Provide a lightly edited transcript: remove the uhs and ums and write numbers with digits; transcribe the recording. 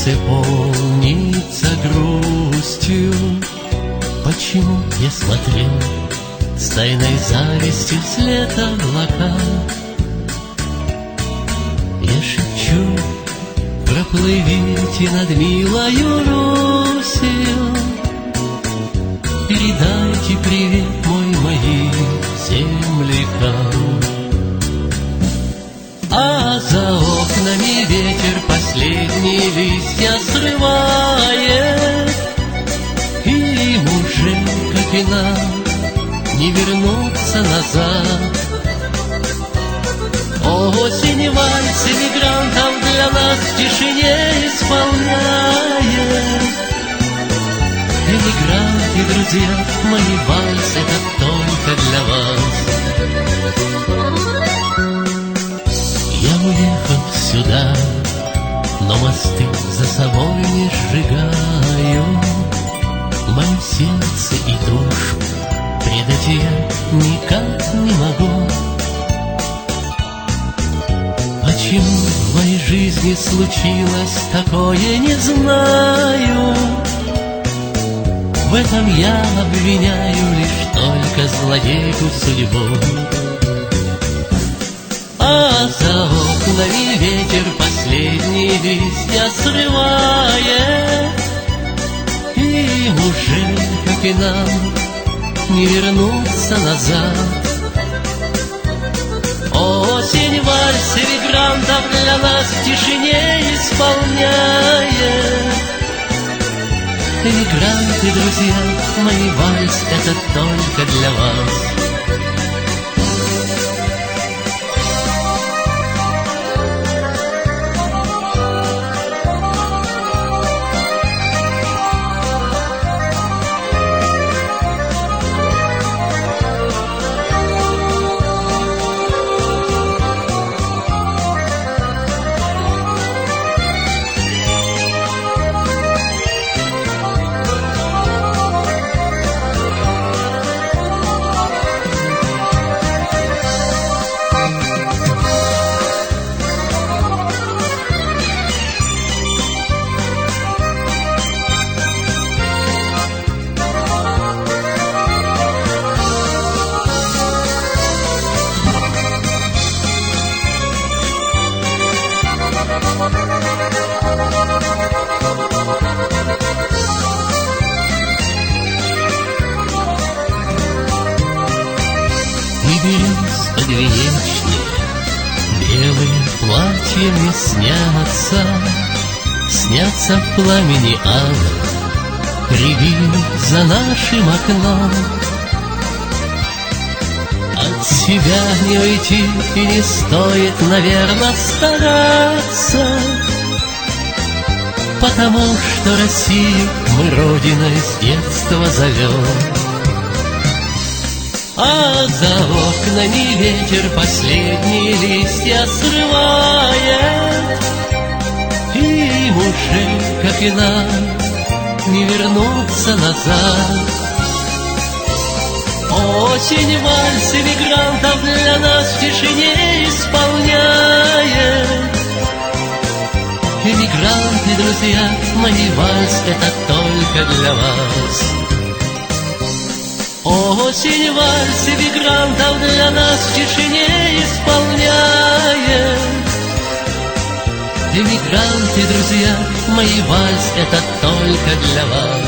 сердце полнится грустью. Почему я смотрел с тайной завистью вслед облака? Я шепчу: проплывите над милою Русью, передайте привет мой моим землякам. А за окнами ветер последние листья срывает, и им уже, как и нам, не вернуться назад. Осень вальс эмигрантов для нас в тишине исполняет. Эмигранты, друзья, мои вальс — это только для вас. Я уехал сюда, но мосты за собой не сжигаю. Мое сердце и душу предать я никак не могу. Почему в моей жизни случилось такое, не знаю. В этом я обвиняю лишь только злодейку судьбу. А за окнами ветер последние листья срывает, и им уже, как и нам, не вернуться назад. Осень вальс эмигрантов для нас в тишине исполняет. Эмигранты, друзья, мои вальс — это только для вас. Берез подвенечные, белые платья мне снятся, снятся в пламени ада, рябины за нашим окном. От себя не уйти и не стоит, наверное, стараться, потому что Россию мы родиной с детства зовем. А за окнами ветер последние листья срывает, и им уже, как и нам, не вернуться назад. Осень вальс эмигрантов для нас в тишине исполняет. Эмигранты, друзья, мои вальс — это только для вас. Осень вальс эмигрантов для нас в тишине исполняет. Эмигранты, друзья, мои вальс — это только для вас.